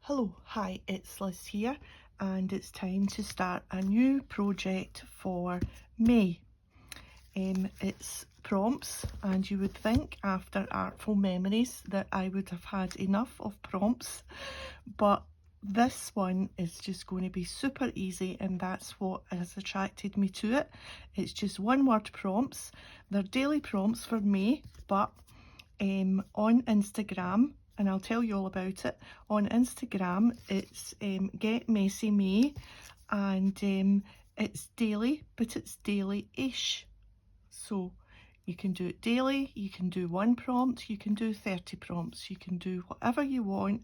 Hello, hi, it's Liz here, and it's time to start a new project for May. It's prompts, and you would think after Artful Memories that I would have had enough of prompts, but this one is just going to be super easy, and that's what has attracted me to it. It's just one word prompts. They're daily prompts for May, but on Instagram, and I'll tell you all about it. On Instagram, it's Get Messy May, and it's daily, but it's daily-ish. So you can do it daily, you can do one prompt, you can do 30 prompts, you can do whatever you want,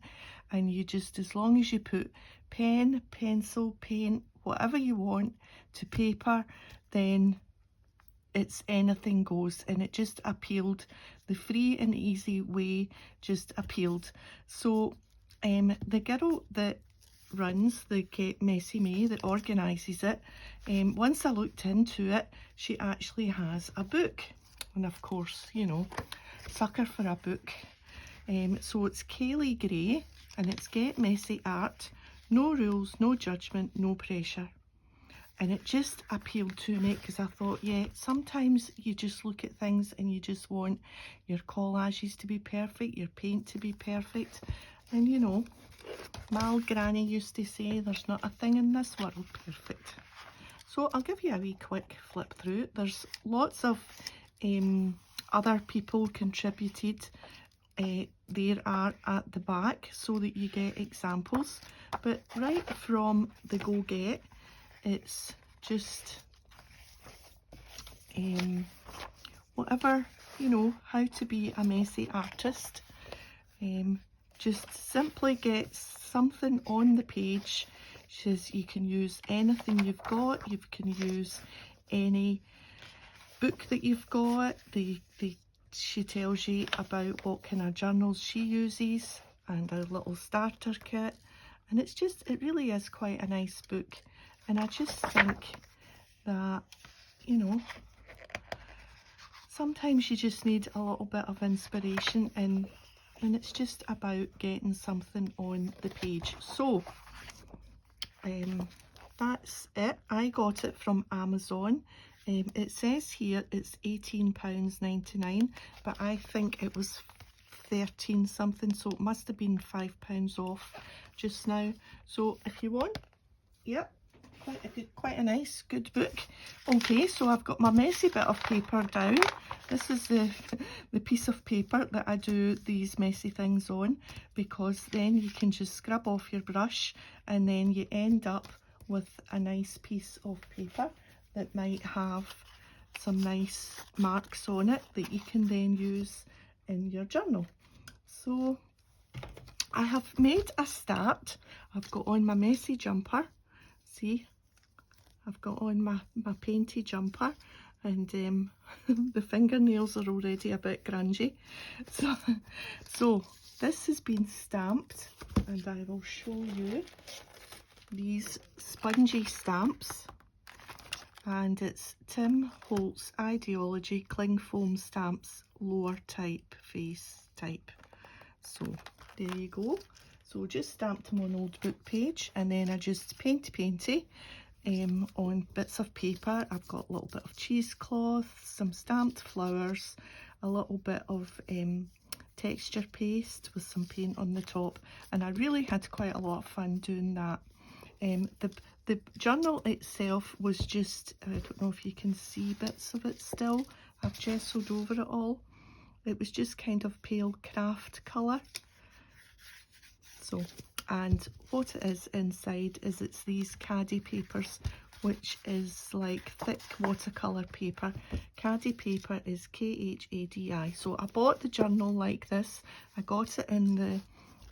and you just, as long as you put pen, pencil, paint, whatever you want to paper, then it's anything goes, and it just appealed. The free and easy way just appealed. So the girl that runs the Get Messy May, that organises it, once I looked into it, she actually has a book, and of course, you know, sucker for a book. So it's Kaylee Gray, and it's Get Messy Art, no rules, no judgment, no pressure. And it just appealed to me because I thought, yeah, sometimes you just look at things and you just want your collages to be perfect, your paint to be perfect. And you know, my old granny used to say, there's not a thing in this world perfect. So I'll give you a wee quick flip through. There's lots of other people contributed their art at the back so that you get examples. But right from the go-get, it's just whatever, you know, how to be a messy artist. Just simply get something on the page. She says you can use anything you've got, you can use any book that you've got. She tells you about what kind of journals she uses and a little starter kit, and it's just, it really is quite a nice book. And I just think that, you know, sometimes you just need a little bit of inspiration, and it's just about getting something on the page. So that's it. I got it from Amazon. It says here it's £18.99, but I think it was 13 something, so it must have been £5 off just now. So if you want, yep, quite a nice, good book. Okay, so I've got my messy bit of paper down. This is the piece of paper that I do these messy things on, because then you can just scrub off your brush and then you end up with a nice piece of paper that might have some nice marks on it that you can then use in your journal. So I have made a start. I've got on my messy jumper. See, I've got on my painty jumper, and the fingernails are already a bit grungy. So this has been stamped, and I will show you these spongy stamps, and it's Tim Holtz Ideology Cling Foam Stamps, lower type, face type. So there you go. So just stamped them on old book page, and then I just painty on bits of paper. I've got a little bit of cheesecloth, some stamped flowers, a little bit of texture paste with some paint on the top, and I really had quite a lot of fun doing that. The journal itself was just, I don't know if you can see bits of it still, I've gessoed over it all. It was just kind of pale craft colour. So, and what it is inside is it's these Khadi papers, which is like thick watercolour paper. Khadi paper is Khadi. So I bought the journal like this. I got it in the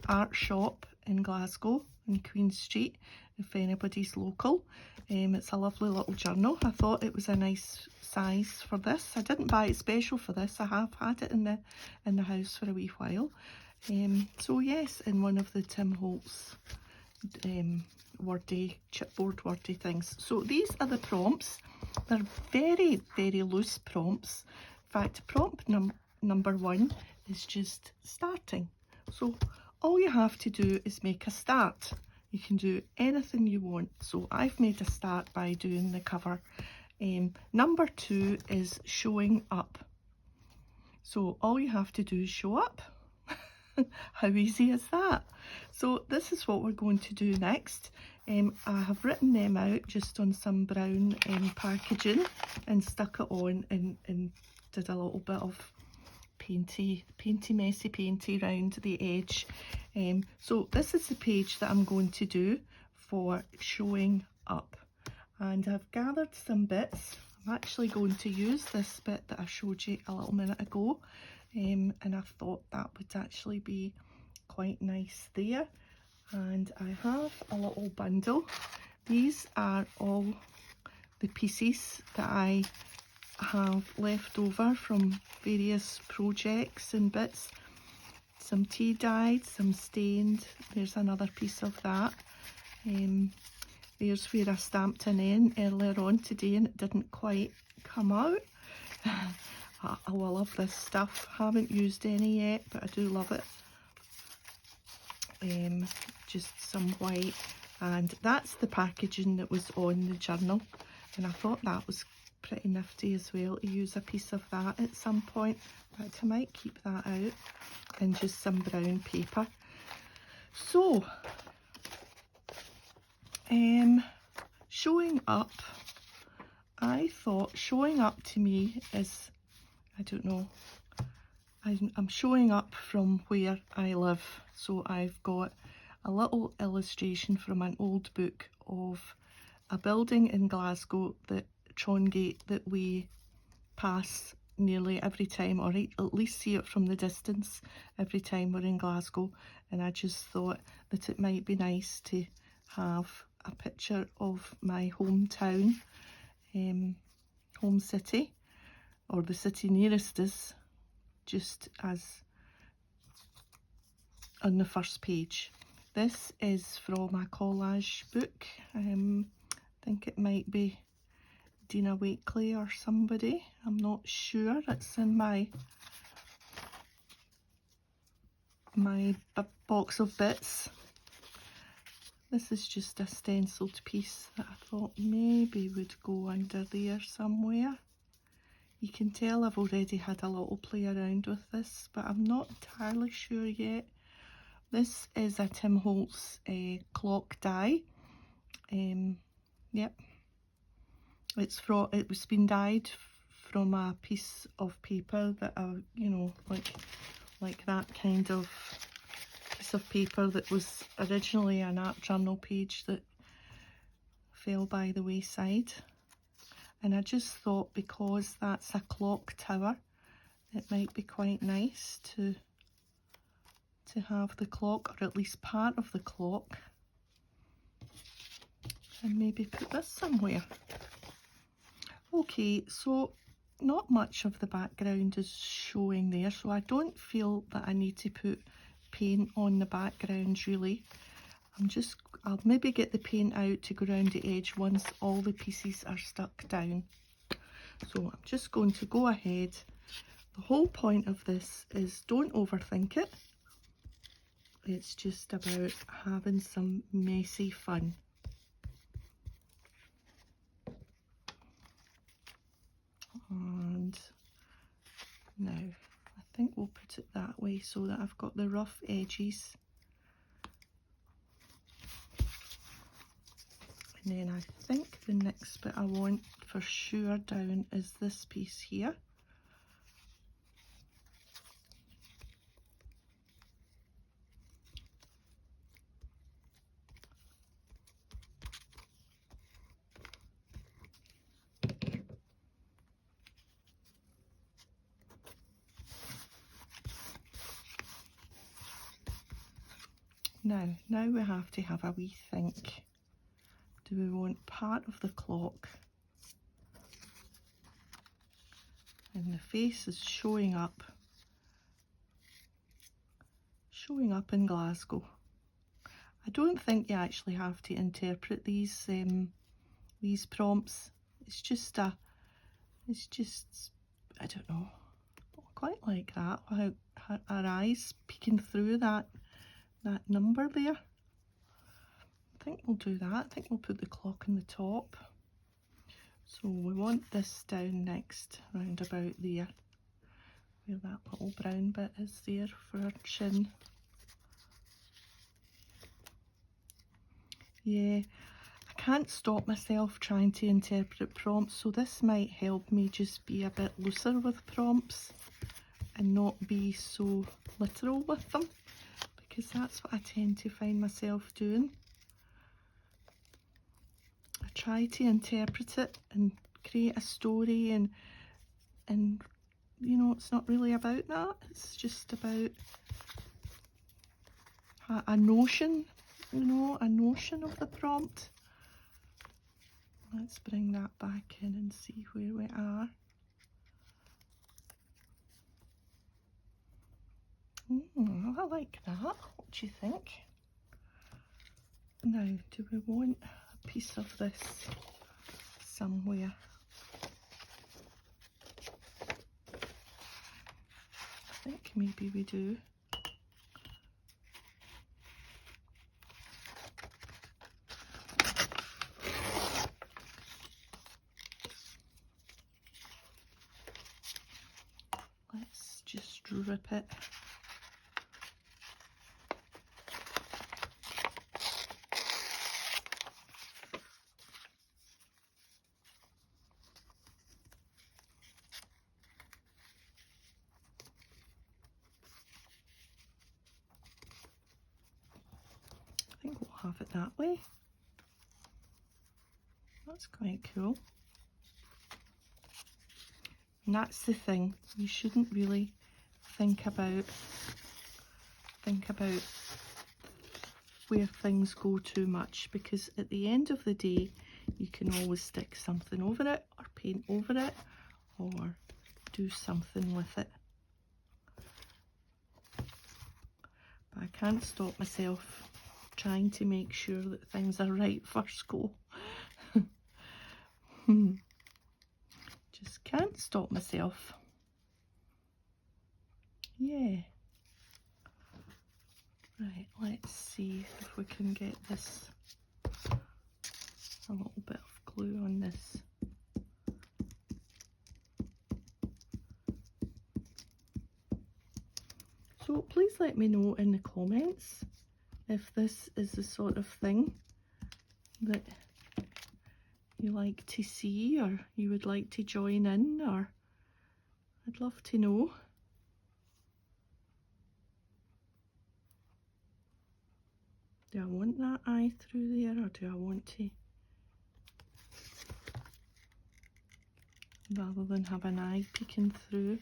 art shop in Glasgow in Queen Street, if anybody's local. It's a lovely little journal. I thought it was a nice size for this. I didn't buy it special for this. I have had it in the house for a wee while. So yes, in one of the Tim Holtz wordy, chipboard wordy things. So these are the prompts. They're very, very loose prompts. In fact, prompt number one is just starting. So all you have to do is make a start. You can do anything you want. So I've made a start by doing the cover. Number 2 is showing up. So all you have to do is show up. How easy is that? So this is what we're going to do next. I have written them out just on some brown packaging and stuck it on and did a little bit of painty, messy painty round the edge. So this is the page that I'm going to do for showing up. And I've gathered some bits. I'm actually going to use this bit that I showed you a little minute ago. And I thought that would actually be quite nice there. And I have a little bundle. These are all the pieces that I have left over from various projects and bits. Some tea dyed, some stained. There's another piece of that. There's where I stamped an N earlier on today and it didn't quite come out. I love this stuff. Haven't used any yet, but I do love it. Just some white, and that's the packaging that was on the journal, and I thought that was pretty nifty as well to use a piece of that at some point, but I might keep that out, and just some brown paper. So showing up, I thought showing up to me is, I don't know, I'm showing up from where I live. So I've got a little illustration from an old book of a building in Glasgow, that Trongate, that we pass nearly every time, or at least see it from the distance every time we're in Glasgow. And I just thought that it might be nice to have a picture of my hometown, home city, or the city nearest us, just as on the first page. This is from a collage book. I think it might be Dina Wakely or somebody. I'm not sure. It's in my box of bits. This is just a stenciled piece that I thought maybe would go under there somewhere. You can tell I've already had a little play around with this, but I'm not entirely sure yet. This is a Tim Holtz clock die. Yep. It was been dyed from a piece of paper that I, like that kind of piece of paper that was originally an art journal page that fell by the wayside. And I just thought, because that's a clock tower, it might be quite nice to have the clock, or at least part of the clock, and maybe put this somewhere. Okay, so not much of the background is showing there, so I don't feel that I need to put paint on the background really. I'll maybe get the paint out to go around the edge once all the pieces are stuck down. So I'm just going to go ahead. The whole point of this is don't overthink it. It's just about having some messy fun. And now I think we'll put it that way so that I've got the rough edges. And then I think the next bit I want for sure down is this piece here. Now we have to have a wee think. Do we want part of the clock? And the face is showing up in Glasgow. I don't think you actually have to interpret these prompts. It's just I don't know, I quite like that, how our eyes peeking through that that number there. I think we'll do that. I think we'll put the clock on the top. So we want this down next, round about there, where that little brown bit is there for our chin. Yeah, I can't stop myself trying to interpret prompts, so this might help me just be a bit looser with prompts and not be so literal with them, because that's what I tend to find myself doing. I try to interpret it and create a story, and you know, it's not really about that. It's just about a notion, you know, a notion of the prompt. Let's bring that back in and see where we are. I like that. What do you think? Now, do we want a piece of this somewhere? I think maybe we do. Let's just rip it. I think we'll have it that way. That's quite cool. And that's the thing, you shouldn't really think about where things go too much, because at the end of the day you can always stick something over it or paint over it or do something with it. But I can't stop myself trying to make sure that things are right first go. Just can't stop myself. Yeah. Right, let's see if we can get this, a little bit of glue on this. So please let me know in the comments if this is the sort of thing that you like to see, or you would like to join in, or I'd love to know. Do I want that eye through there, or do I want to, rather than have an eye peeking through?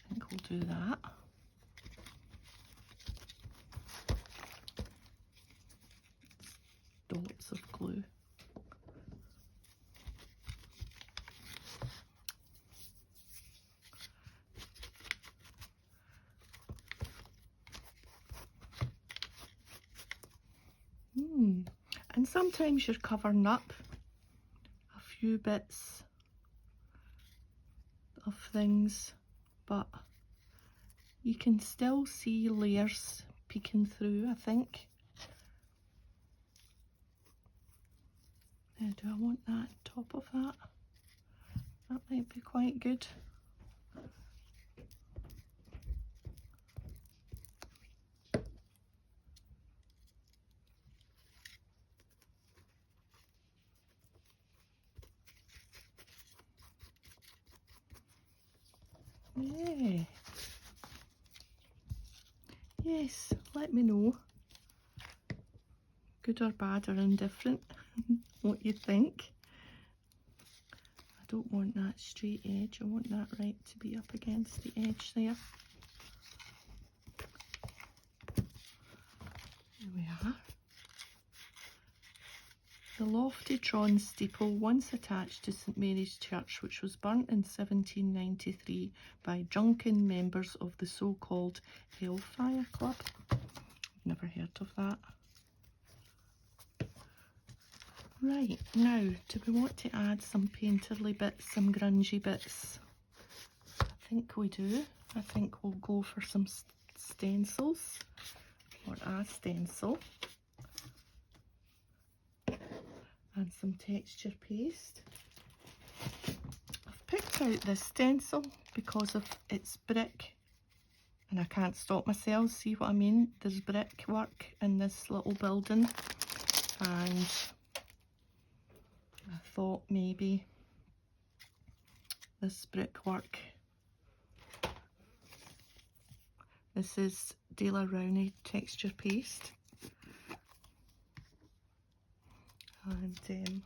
I think we'll do that. Dots of glue. And sometimes you're covering up a few bits of things, but you can still see layers peeking through, I think. Now, do I want that on top of that? That might be quite good. Yeah. Yes, let me know, good or bad or indifferent, what you think. I don't want that straight edge, I want that right to be up against the edge there. There we are. The lofty Tron steeple once attached to St Mary's Church, which was burnt in 1793 by drunken members of the so-called Hellfire Club. Never heard of that. Right, now, do we want to add some painterly bits, some grungy bits? I think we do. I think we'll go for some stencils, or a stencil, and some texture paste. I've picked out this stencil because of its brick, and I can't stop myself, see what I mean? There's brickwork in this little building, and I thought maybe this brickwork, this is De La Rowney texture paste, and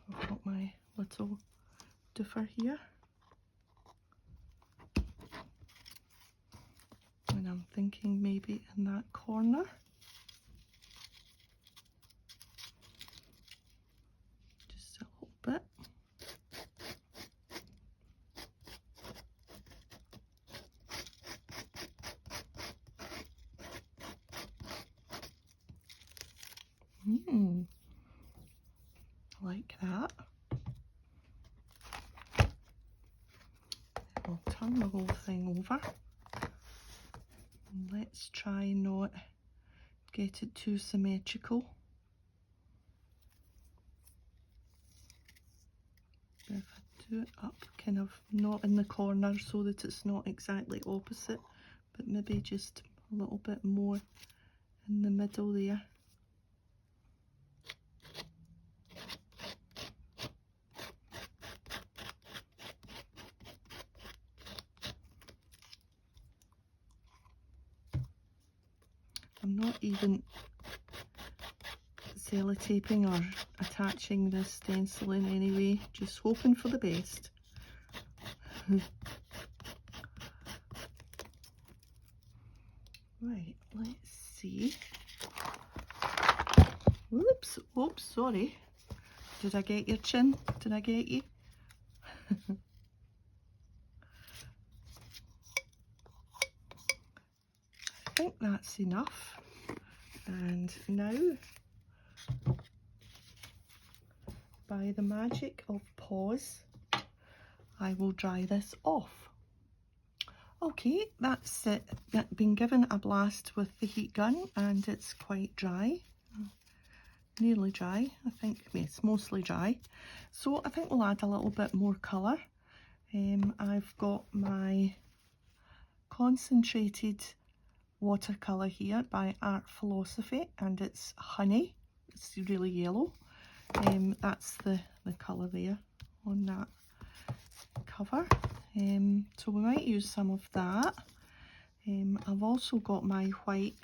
I've got my little doofer here, and I'm thinking maybe in that corner. Just a little bit. Like that. I'll turn the whole thing over. And let's try not get it too symmetrical. But if I do it up, kind of not in the corner so that it's not exactly opposite, but maybe just a little bit more in the middle there. I'm not even sellotaping or attaching this stencil in any way, just hoping for the best. Right, let's see. Whoops, oops, sorry. Did I get your chin? Did I get you? I think that's enough. And now, by the magic of pause, I will dry this off. Okay, that's it. Been given a blast with the heat gun, and it's quite dry. Nearly dry, I think. It's mostly dry. So I think we'll add a little bit more colour. I've got my concentrated watercolour here by Art Philosophy, and it's Honey. It's really yellow. That's the colour there on that cover. So we might use some of that. I've also got my white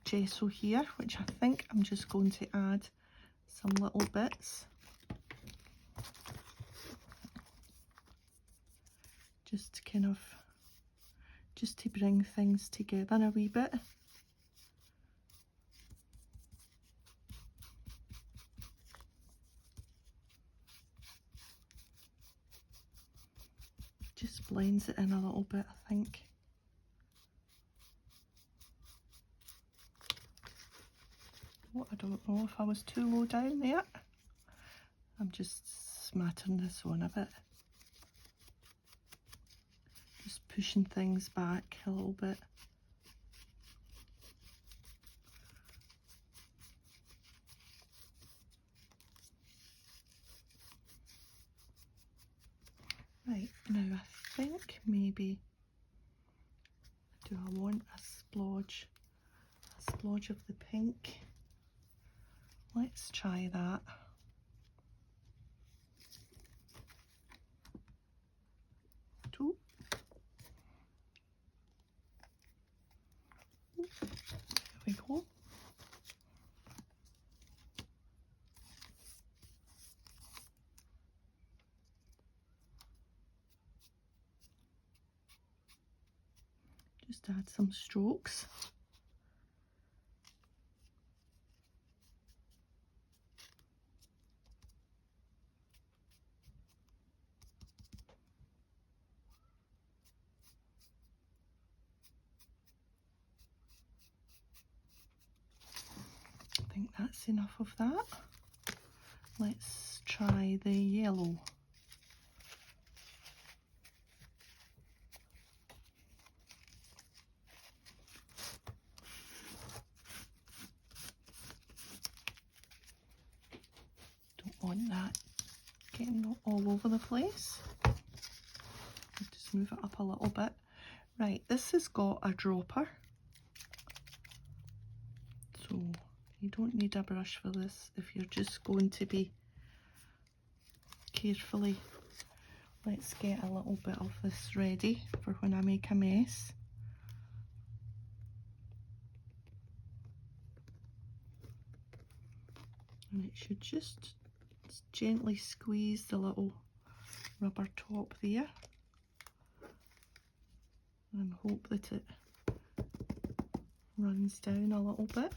gesso here, which I think I'm just going to add some little bits. Just to kind of, just to bring things together a wee bit. Just blends it in a little bit, I think. Oh, I don't know if I was too low down there. I'm just smattering this on a bit. Just pushing things back a little bit. Right, now I think maybe, do I want a splodge of the pink? Let's try that. Two. There we go. Just add some strokes. I think that's enough of that. Let's try the yellow. want that getting all over the place. I'll just move it up a little bit. Right, this has got a dropper, so you don't need a brush for this if you're just going to be carefully. Let's get a little bit of this ready for when I make a mess. And it should just gently squeeze the little rubber top there and hope that it runs down a little bit.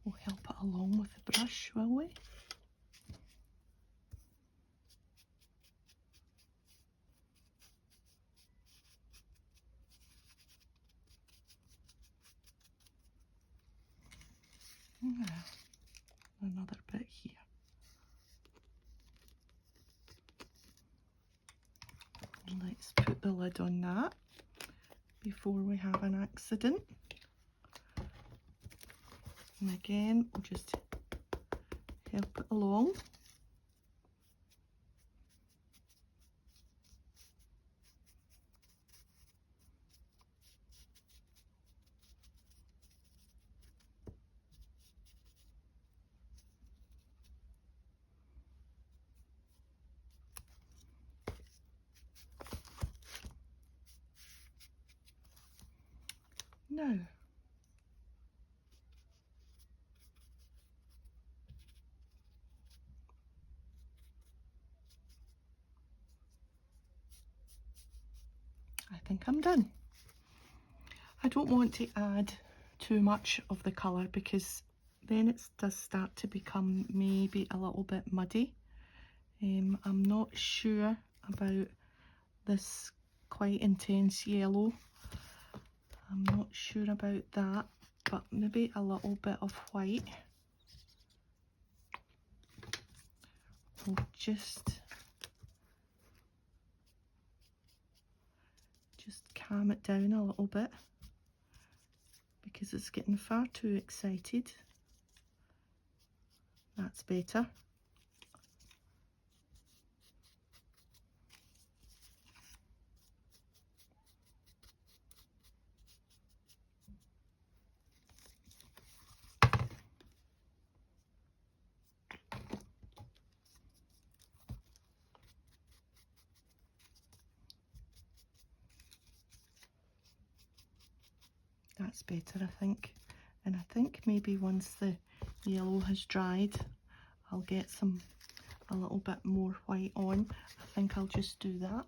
We'll help it along with the brush, will we? Another bit here. And let's put the lid on that before we have an accident. And again, we'll just help it along. Now, I think I'm done. I don't want to add too much of the colour because then it does start to become maybe a little bit muddy. I'm not sure about this quite intense yellow. I'm not sure about that, but maybe a little bit of white will just calm it down a little bit because it's getting far too excited. That's better. That's better, I think. And I think maybe once the yellow has dried, I'll get a little bit more white on. I think I'll just do that.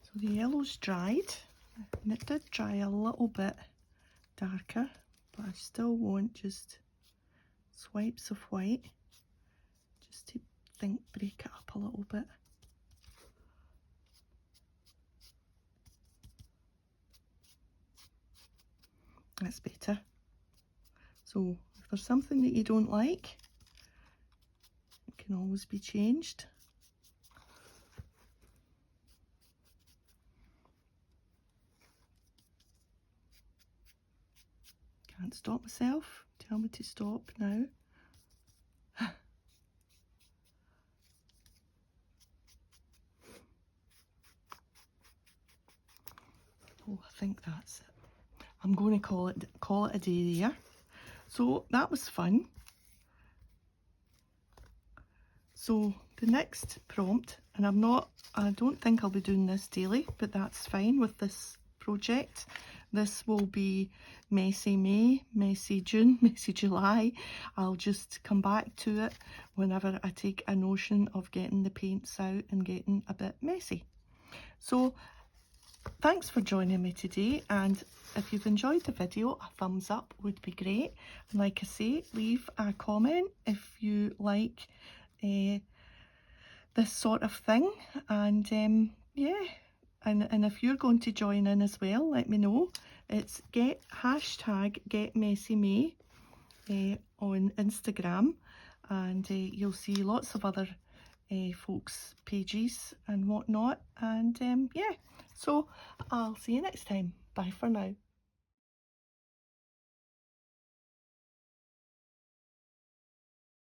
So the yellow's dried, and it did dry a little bit darker, but I still want just swipes of white, just to break it up a little bit. That's better. So if there's something that you don't like, it can always be changed. Can't stop myself. Tell me to stop now. Oh, I think that's it. I'm going to call it a day there. So that was fun. So the next prompt, and I don't think I'll be doing this daily, but that's fine with this project. This will be messy May, messy June, messy July. I'll just come back to it whenever I take a notion of getting the paints out and getting a bit messy. So thanks for joining me today, and if you've enjoyed the video, a thumbs up would be great. And like I say, leave a comment if you like this sort of thing, and yeah, and if you're going to join in as well, let me know. It's #GetMessyMay on Instagram, and you'll see lots of other folks' pages and whatnot, and yeah, so I'll see you next time. Bye for now.